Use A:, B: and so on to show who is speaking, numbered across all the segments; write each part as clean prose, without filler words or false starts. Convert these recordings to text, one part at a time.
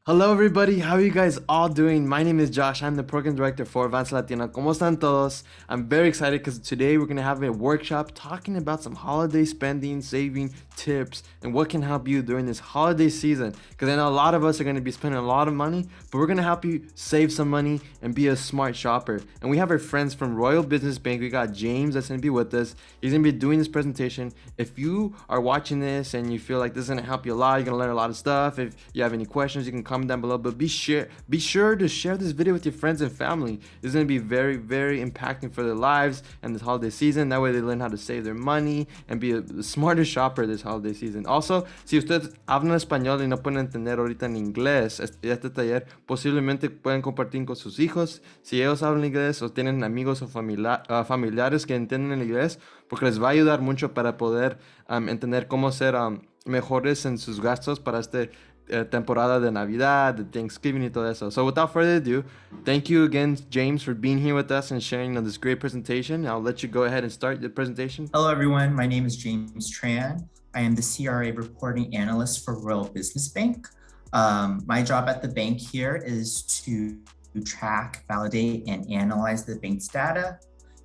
A: Hello everybody, how are you guys all doing? My name is Josh, I'm the program director for Advanced Latina. ¿Cómo están todos? I'm very excited because today we're going to have a workshop talking about some holiday spending, saving tips, and what can help you during this holiday season. Because I know a lot of us are going to be spending a lot of money, but we're going to help you save some money and be a smart shopper. And we have our friends from Royal Business Bank. We got James that's going to be with us. He's going to be doing this presentation. If you are watching this and you feel like this is going to help you a lot, you're going to learn a lot of stuff. If you have any questions, you can comment down below, but be sure to share this video with your friends and family. This is going to be very impacting for their lives and this holiday season. That way they learn how to save their money and be a smarter shopper this holiday season. Also, si ustedes hablan español y no pueden entender ahorita en inglés este taller, posiblemente pueden compartir con sus hijos si ellos hablan inglés o tienen amigos o familiares que entienden el inglés, porque les va a ayudar mucho para poder entender cómo ser mejores en sus gastos para este temporada de Navidad, de Thanksgiving y todo eso. So without further ado, thank you again, James, for being here with us and sharing this great presentation. I'll let you go ahead and start the presentation.
B: Hello, everyone. My name is James Tran. I am the CRA reporting analyst for Royal Business Bank. My job at the bank here is to track, validate, and analyze the bank's data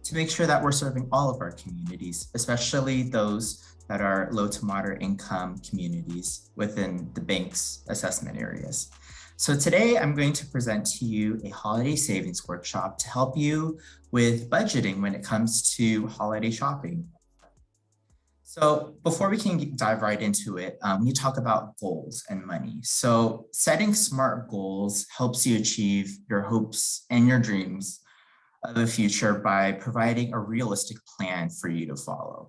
B: to make sure that we're serving all of our communities, especially those that are low to moderate income communities within the bank's assessment areas. So today I'm going to present to you a holiday savings workshop to help you with budgeting when it comes to holiday shopping. So before we can dive right into it, we talk about goals and money. So setting SMART goals helps you achieve your hopes and your dreams of the future by providing a realistic plan for you to follow.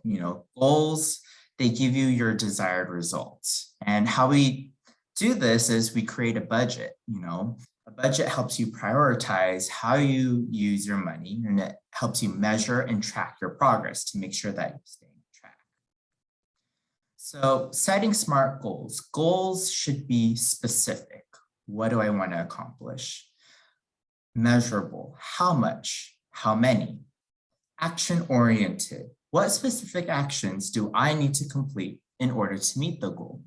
B: Goals, they give you your desired results. And how we do this is we create a budget. A budget helps you prioritize how you use your money, and it helps you measure and track your progress to make sure that you stay on track. So setting SMART goals. Goals should be specific. What do I want to accomplish? Measurable. How much? How many? Action-oriented. What specific actions do I need to complete in order to meet the goal?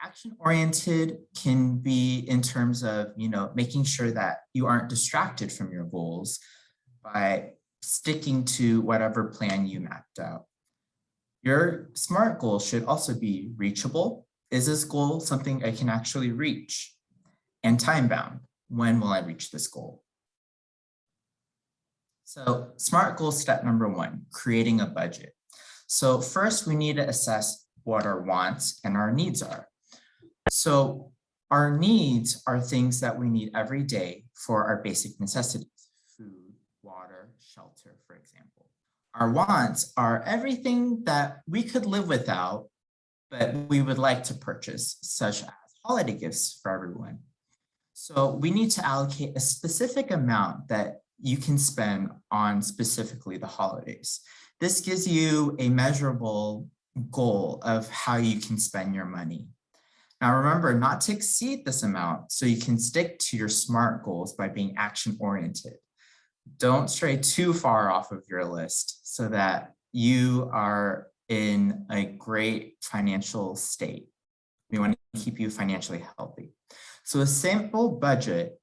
B: Action-oriented can be in terms of, making sure that you aren't distracted from your goals by sticking to whatever plan you mapped out. Your SMART goal should also be reachable. Is this goal something I can actually reach? And time-bound. When will I reach this goal? So SMART goal step number 1, creating a budget. So first we need to assess what our wants and our needs are. So our needs are things that we need every day for our basic necessities, food, water, shelter, for example. Our wants are everything that we could live without, but we would like to purchase, such as holiday gifts for everyone. So we need to allocate a specific amount that you can spend on specifically the holidays. This gives you a measurable goal of how you can spend your money. Now remember not to exceed this amount so you can stick to your SMART goals by being action-oriented. Don't stray too far off of your list so that you are in a great financial state. We want to keep you financially healthy. So a simple budget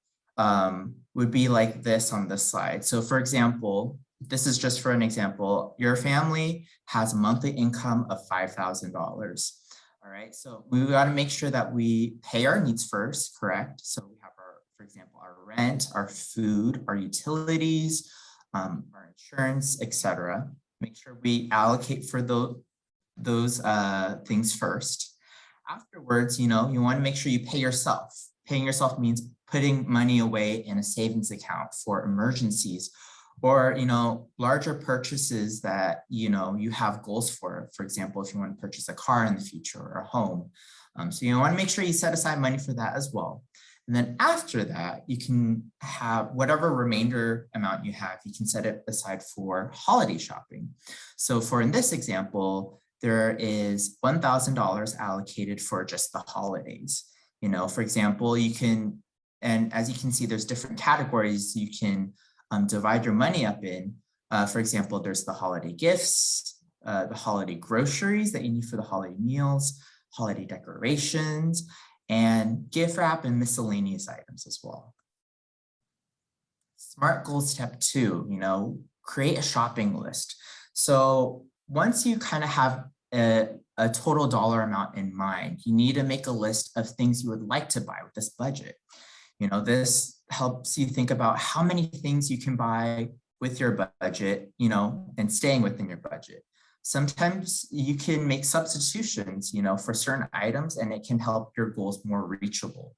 B: would be like this on this slide. So for example, this is just for an example, your family has a monthly income of $5,000. All right, so we got to make sure that we pay our needs first, correct? So we have for example, our rent, our food, our utilities, our insurance, etc. Make sure we allocate for those things first. Afterwards, you want to make sure you pay yourself. Paying yourself means putting money away in a savings account for emergencies or, larger purchases that, you have goals for. For example, if you want to purchase a car in the future or a home. So you want to make sure you set aside money for that as well. And then after that, you can have whatever remainder amount you have, you can set it aside for holiday shopping. So in this example, there is $1,000 allocated for just the holidays. For example, you can, and as you can see, there's different categories you can divide your money up in. For example, there's the holiday gifts, the holiday groceries that you need for the holiday meals, holiday decorations, and gift wrap and miscellaneous items as well. Smart goal step 2, create a shopping list. So once you kind of have a total dollar amount in mind, you need to make a list of things you would like to buy with this budget. This helps you think about how many things you can buy with your budget, and staying within your budget. Sometimes you can make substitutions, for certain items, and it can help your goals more reachable.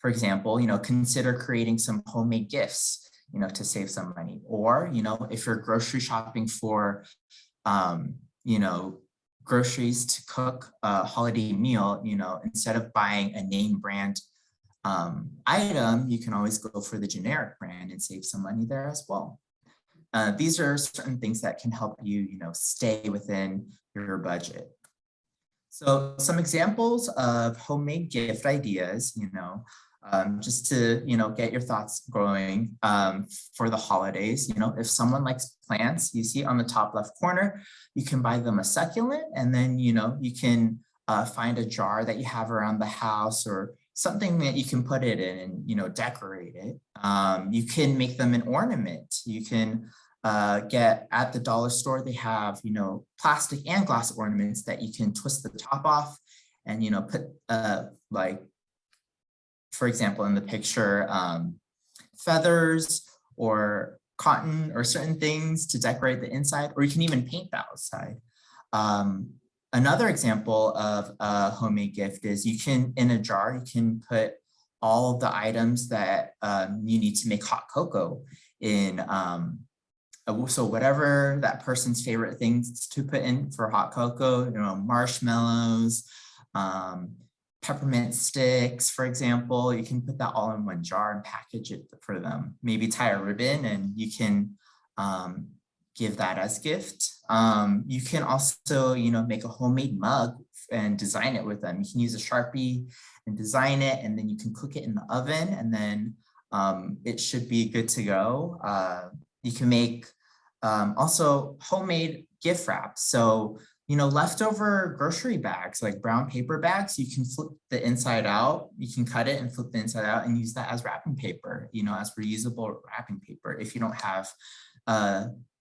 B: For example, consider creating some homemade gifts, to save some money. Or, if you're grocery shopping for, groceries to cook a holiday meal, instead of buying a name brand item, you can always go for the generic brand and save some money there as well. These are certain things that can help you, stay within your budget. So some examples of homemade gift ideas, just to, get your thoughts going for the holidays. If someone likes plants, you see on the top left corner, you can buy them a succulent, and then, you can find a jar that you have around the house or something that you can put it in and, decorate it. You can make them an ornament. You can get at the dollar store, they have, plastic and glass ornaments that you can twist the top off and, put like, for example, in the picture, feathers or cotton or certain things to decorate the inside, or you can even paint the outside. Another example of a homemade gift is you can, in a jar, you can put all of the items that you need to make hot cocoa in. So whatever that person's favorite things to put in for hot cocoa, marshmallows, peppermint sticks, for example, you can put that all in one jar and package it for them. Maybe tie a ribbon and you can give that as gift. You can also, make a homemade mug and design it with them. You can use a Sharpie and design it, and then you can cook it in the oven, and then it should be good to go. You can make also homemade gift wrap. So, leftover grocery bags, like brown paper bags, you can flip the inside out. You can cut it and flip the inside out and use that as wrapping paper, as reusable wrapping paper if you don't have,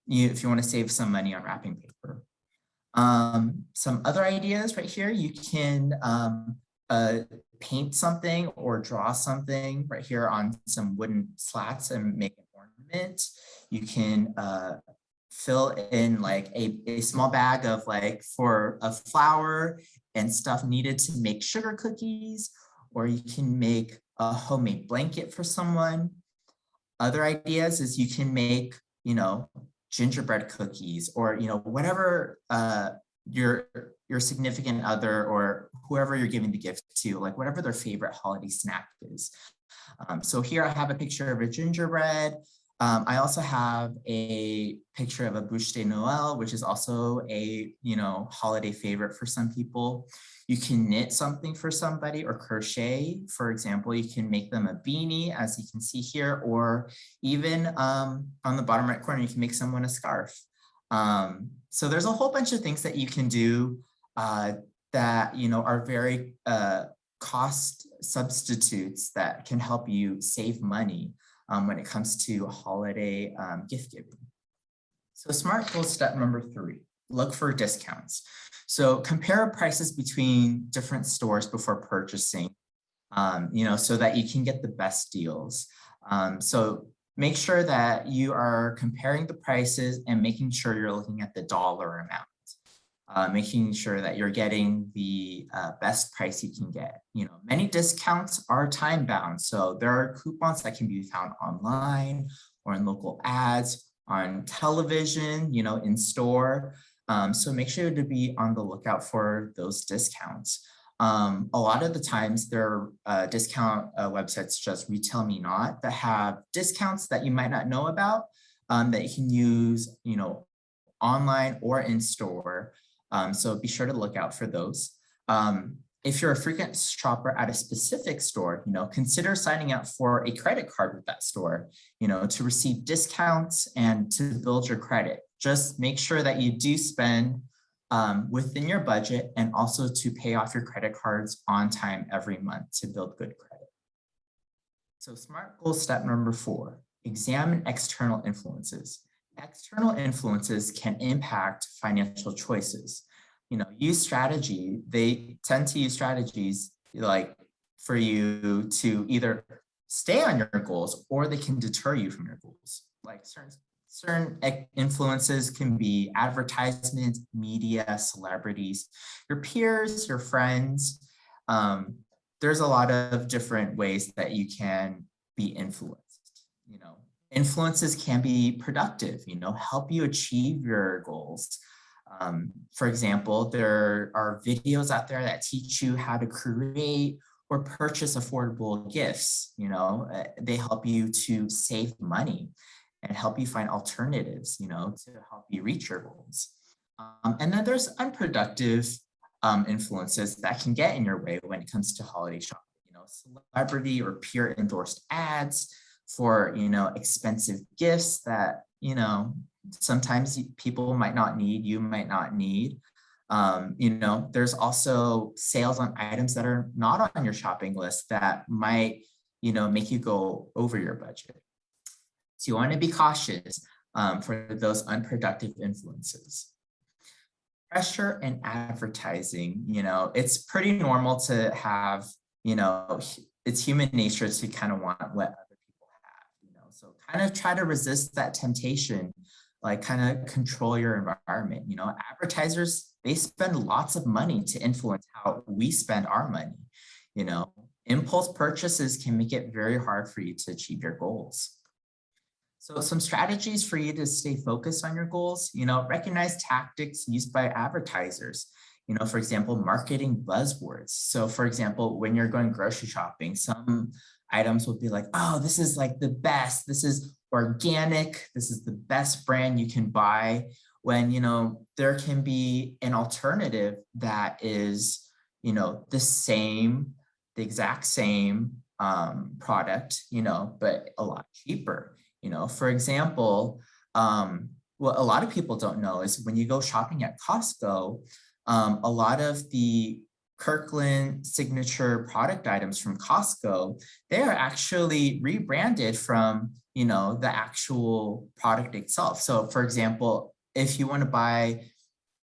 B: if you want to save some money on wrapping paper. Some other ideas right here, you can paint something or draw something right here on some wooden slats and make an ornament. You can fill in like a small bag of for a flour and stuff needed to make sugar cookies, or you can make a homemade blanket for someone. Other ideas is you can make, gingerbread cookies, or, whatever your significant other or whoever you're giving the gift to, like whatever their favorite holiday snack is. So here I have a picture of a gingerbread. I also have a picture of a bûche de Noël, which is also a, holiday favorite for some people. You can knit something for somebody or crochet. For example, you can make them a beanie, as you can see here, or even on the bottom right corner, you can make someone a scarf. So there's a whole bunch of things that you can do that, are very cost substitutes that can help you save money when it comes to holiday gift giving. So smart goal step number 3, look for discounts. So compare prices between different stores before purchasing, so that you can get the best deals. So make sure that you are comparing the prices and making sure you're looking at the dollar amount. Making sure that you're getting the best price you can get. Many discounts are time bound. So there are coupons that can be found online or in local ads, on television, in store. So make sure to be on the lookout for those discounts. A lot of the times there are discount websites such as Retail Me Not that have discounts that you might not know about that you can use, online or in store. So be sure to look out for those. If you're a frequent shopper at a specific store, consider signing up for a credit card with that store, to receive discounts and to build your credit. Just make sure that you do spend within your budget, and also to pay off your credit cards on time every month to build good credit. So SMART goal step number 4, examine external influences. External influences can impact financial choices. They tend to use strategies like for you to either stay on your goals or they can deter you from your goals. Like certain influences can be advertisements, media, celebrities, your peers, your friends. There's a lot of different ways that you can be influenced. Influences can be productive, help you achieve your goals. For example, there are videos out there that teach you how to create or purchase affordable gifts. They help you to save money and help you find alternatives, to help you reach your goals. And then there's unproductive influences that can get in your way when it comes to holiday shopping. Celebrity or peer endorsed ads for, expensive gifts that, sometimes people might not need, you might not need. There's also sales on items that are not on your shopping list that might, make you go over your budget. So you want to be cautious for those unproductive influences. Pressure and advertising, it's pretty normal to have, it's human nature to kind of want what other people have, so kind of try to resist that temptation, like kind of control your environment. Advertisers, they spend lots of money to influence how we spend our money. Impulse purchases can make it very hard for you to achieve your goals. So some strategies for you to stay focused on your goals, recognize tactics used by advertisers. For example, marketing buzzwords. So for example, when you're going grocery shopping, some items will be like, oh, this is like the best. This is organic. This is the best brand you can buy. When, there can be an alternative that is, the exact same product, but a lot cheaper. For example, what a lot of people don't know is when you go shopping at Costco, a lot of the Kirkland signature product items from Costco, they are actually rebranded from, the actual product itself. So for example, if you want to buy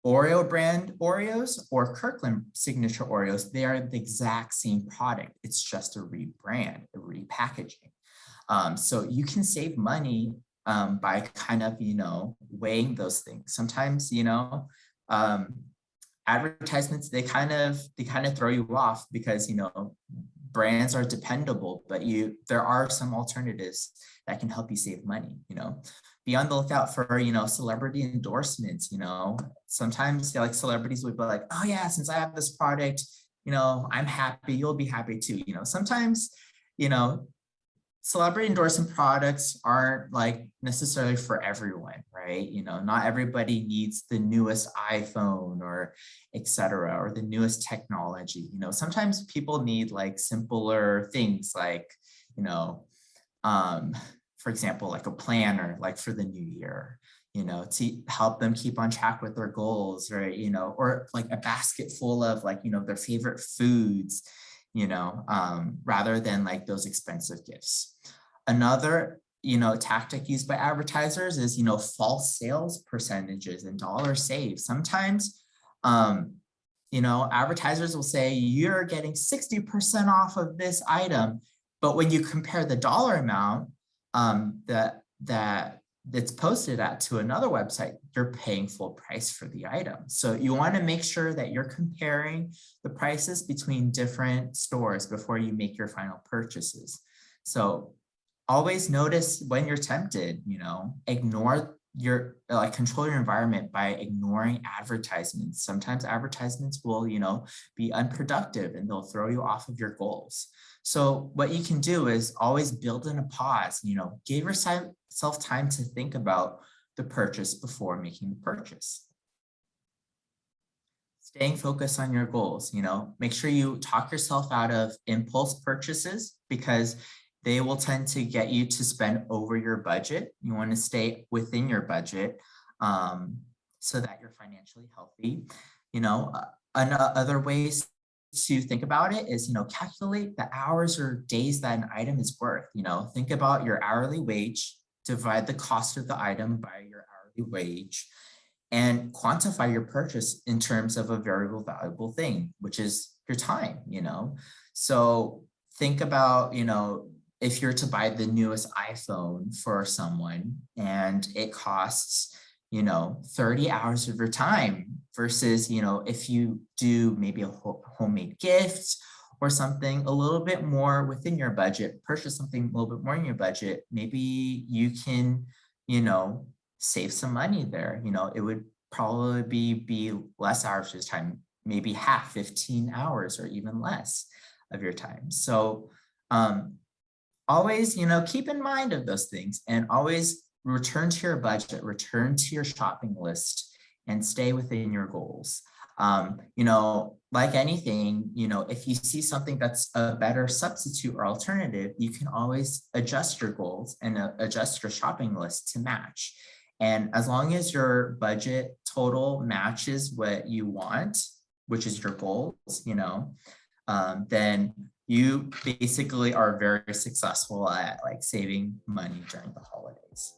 B: Oreo brand Oreos or Kirkland signature Oreos, they are the exact same product. It's just a rebrand, a repackaging. So you can save money by kind of, weighing those things. Sometimes, advertisements, they kind of throw you off because, brands are dependable, but there are some alternatives that can help you save money. Be on the lookout for, celebrity endorsements. Sometimes like celebrities would be like, oh yeah, since I have this product, I'm happy, you'll be happy too. Sometimes, celebrity endorsement products aren't like necessarily for everyone, right? Not everybody needs the newest iPhone or etc. or the newest technology. Sometimes people need like simpler things like, for example, like a planner, like for the new year, to help them keep on track with their goals, right? Or like a basket full of like, their favorite foods, rather than like those expensive gifts. Another, tactic used by advertisers is, false sales percentages and dollar save. Sometimes, advertisers will say you're getting 60% off of this item, but when you compare the dollar amount that's posted at to another website, you're paying full price for the item. So you want to make sure that you're comparing the prices between different stores before you make your final purchases. So always notice when you're tempted, ignore control your environment by ignoring advertisements. Sometimes advertisements will, be unproductive and they'll throw you off of your goals. So what you can do is always build in a pause, give yourself time to think about the purchase before making the purchase. Staying focused on your goals, make sure you talk yourself out of impulse purchases because they will tend to get you to spend over your budget. You want to stay within your budget. so that you're financially healthy. Other ways to think about it is, calculate the hours or days that an item is worth. Think about your hourly wage, divide the cost of the item by your hourly wage, and quantify your purchase in terms of a variable valuable thing, which is your time. So think about, if you're to buy the newest iPhone for someone and it costs 30 hours of your time versus, if you do maybe a homemade gift or something a little bit more within your budget, purchase something a little bit more in your budget, maybe you can, you know, save some money there. It would probably be less hours of your time, maybe half, 15 hours or even less of your time. So always, keep in mind of those things and always return to your budget, return to your shopping list and stay within your goals. Like anything, if you see something that's a better substitute or alternative, you can always adjust your goals and adjust your shopping list to match. And as long as your budget total matches what you want, which is your goals, then you basically are very successful at like saving money during the holidays.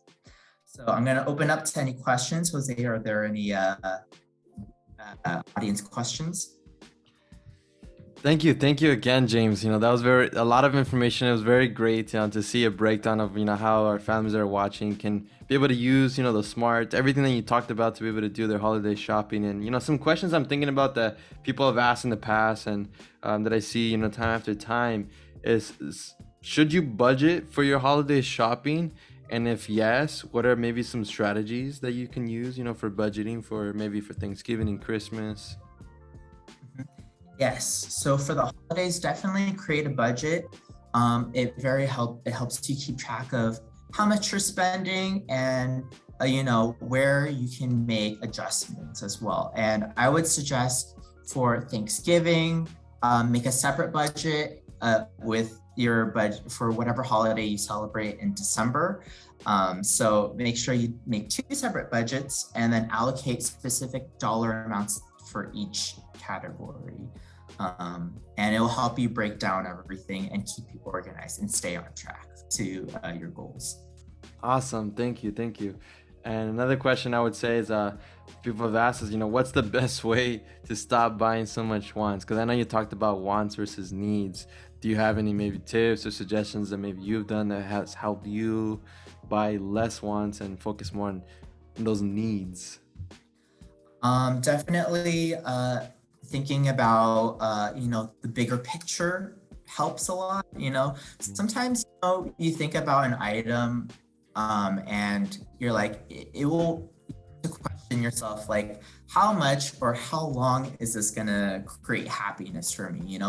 B: So I'm going to open up to any questions. Jose, are there any audience questions?
A: Thank you again, James. That was a lot of information. It was very great, to see a breakdown of how our families that are watching can be able to use the smart everything that you talked about to be able to do their holiday shopping. And some questions I'm thinking about that people have asked in the past and that I see time after time is should you budget for your holiday shopping? And if yes, what are maybe some strategies that you can use for budgeting for maybe for Thanksgiving and Christmas?
B: Yes. So for the holidays, definitely create a budget. It helps you keep track of how much you're spending and where you can make adjustments as well. And I would suggest for Thanksgiving, make a separate budget with your budget for whatever holiday you celebrate in December. So make sure you make two separate budgets and then allocate specific dollar amounts for each category. And it will help you break down everything and keep you organized and stay on track to your goals.
A: Awesome. Thank you. And another question I would say is, people have asked us, what's the best way to stop buying so much wants? Because I know you talked about wants versus needs. Do you have any maybe tips or suggestions that maybe you've done that has helped you buy less wants and focus more on those needs?
B: Definitely thinking about, the bigger picture helps a lot. Sometimes, you think about an item and you're like, it will question yourself, like, how much or how long is this going to create happiness for me?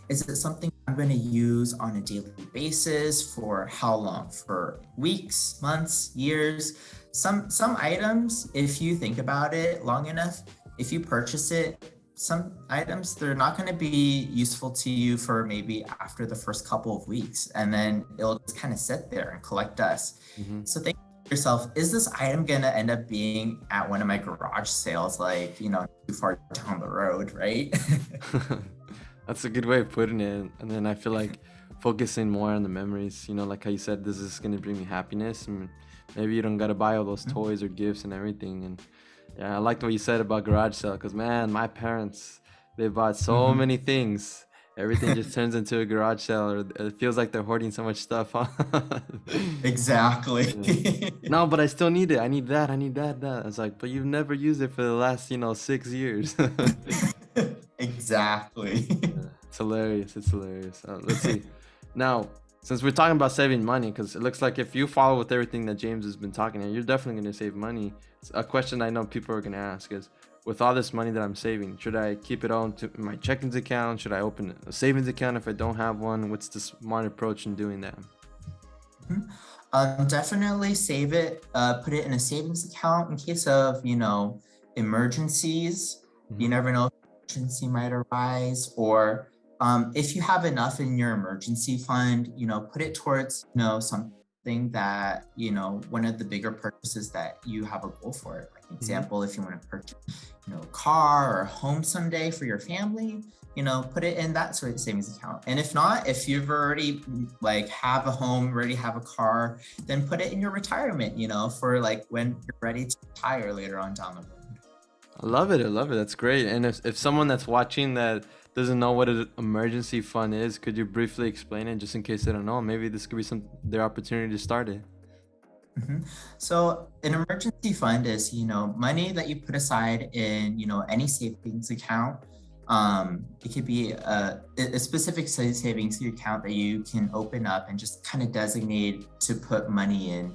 B: Is it something I'm going to use on a daily basis? For how long? For weeks, months, years? Some items, if you think about it long enough, if you purchase it, some items, they're not going to be useful to you for maybe after the first couple of weeks, and then it'll just kind of sit there and collect dust.
A: Mm-hmm.
B: So think to yourself, is this item going to end up being at one of my garage sales, like, too far down the road, right?
A: That's a good way of putting it. And then I feel like focusing more on the memories, like how you said, this is going to bring me happiness. And maybe you don't got to buy all those toys or gifts and everything. And yeah, I liked what you said about garage sale because, man, my parents, they bought so many things. Everything just turns into a garage sale, or it feels like they're hoarding so much stuff, huh?
B: Exactly.
A: Yeah. No, but I still need it. I need that. I need that. I was like, but you've never used it for the last, 6 years.
B: Exactly.
A: Yeah, it's hilarious. It's hilarious. Let's see. Now, since we're talking about saving money, because it looks like if you follow with everything that James has been talking about, you're definitely going to save money. It's a question I know people are going to ask is, with all this money that I'm saving, should I keep it all into my checkings account? Should I open a savings account if I don't have one? What's the smart approach in doing that?
B: Definitely save it, put it in a savings account in case of, emergencies. You never know if an emergency might arise, or if you have enough in your emergency fund, put it towards, something something that, one of the bigger purchases that you have a goal for. Like example, if you want to purchase, a car or a home someday for your family, put it in that sort of savings account. And if not, if you've already like have a home, already have a car, then put it in your retirement, for like when you're ready to retire later on down the road.
A: I love it. I love it. That's great. And if someone that's watching that doesn't know what an emergency fund is, could you briefly explain it just in case they don't know? Maybe this could be their opportunity to start it.
B: So an emergency fund is, money that you put aside in, any savings account. It could be a specific savings account that you can open up and just kind of designate to put money in,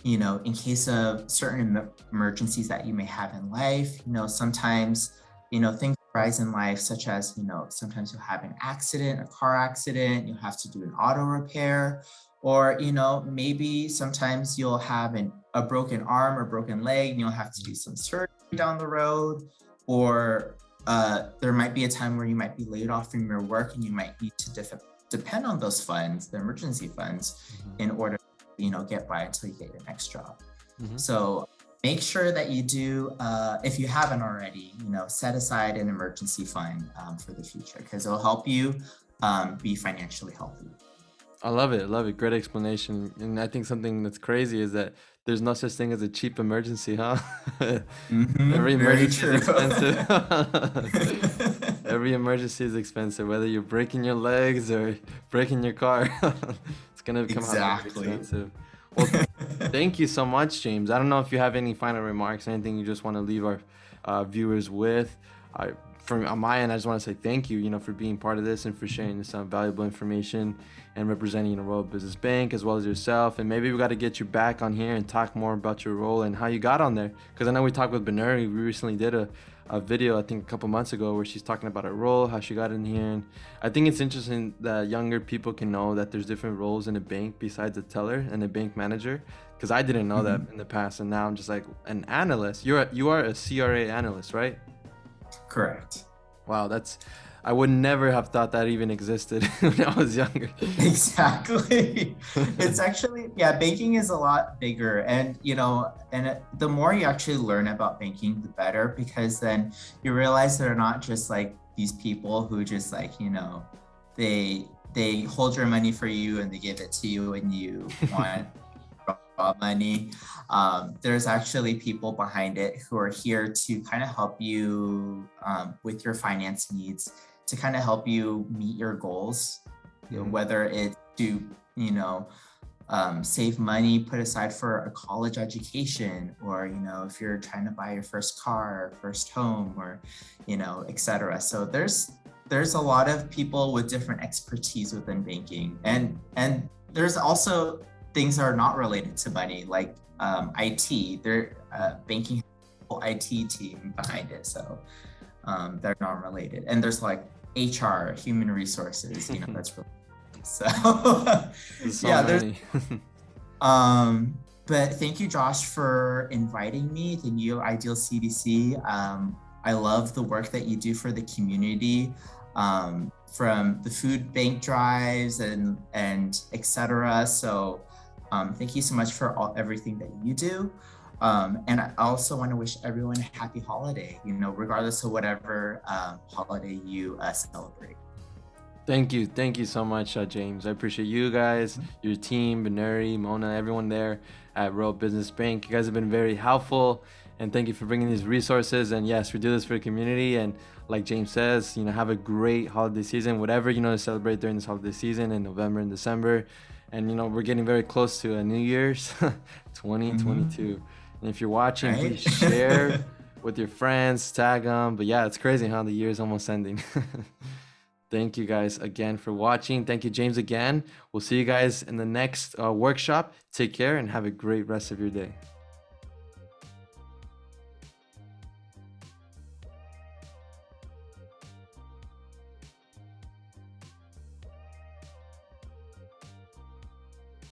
B: in case of certain emergencies that you may have in life. Sometimes, things arise in life, such as, sometimes you'll have an accident, a car accident, you'll have to do an auto repair, or, maybe sometimes you'll have a broken arm or broken leg and you'll have to do some surgery down the road, or there might be a time where you might be laid off from your work and you might need to depend on those funds, the emergency funds, in order to, get by until you get your next job. So make sure that you do, if you haven't already, set aside an emergency fund for the future, because it'll help you be financially healthy.
A: I love it. I love it. Great explanation. And I think something that's crazy is that there's no such thing as a cheap emergency, huh? Every
B: Very
A: emergency
B: true.
A: is expensive. Every emergency is expensive, whether you're breaking your legs or breaking your car. It's gonna come out very expensive. Well, thank you so much, James. I don't know if you have any final remarks, anything you just want to leave our viewers with. From on my end, I just want to say thank you, for being part of this and for sharing this valuable information and representing Royal Business Bank as well as yourself. And maybe we got to get you back on here and talk more about your role and how you got on there. Because I know we talked with Benuri. We recently did a video, I think a couple months ago, where she's talking about her role, how she got in here. And I think it's interesting that younger people can know that there's different roles in a bank besides a teller and a bank manager. Because I didn't know that in the past. And now I'm just like an analyst. You are a CRA analyst, right?
B: Correct.
A: Wow, I would never have thought that even existed when I was younger.
B: Exactly. It's actually, banking is a lot bigger. And, the more you actually learn about banking, the better, because then you realize they're not just like these people who just like, they hold your money for you and they give it to you and you want money. There's actually people behind it who are here to kind of help you with your finance needs, to kind of help you meet your goals, whether it's to, save money, put aside for a college education, or, if you're trying to buy your first car, or first home, or, etc. So there's a lot of people with different expertise within banking, and there's also things that are not related to money, like IT. Banking has a whole IT team behind it, so they're not related. And there's like HR, human resources, that's really so.
A: Many.
B: But thank you, Josh, for inviting me. Thank you, Ideal CDC. I love the work that you do for the community. From the food bank drives and etc. So thank you so much for everything that you do. And I also want to wish everyone a happy holiday, regardless of whatever holiday you celebrate.
A: Thank you so much, James. I appreciate you guys, your team, Benuri, Mona, everyone there at Royal Business Bank. You guys have been very helpful, and thank you for bringing these resources. And yes, we do this for the community, and like James says, have a great holiday season, whatever to celebrate during this holiday season in November and December. And we're getting very close to a New Year's 2022. And if you're watching, please share with your friends, tag them. But yeah, it's crazy how the year is almost ending. Thank you guys again for watching. Thank you, James, again. We'll see you guys in the next workshop. Take care and have a great rest of your day.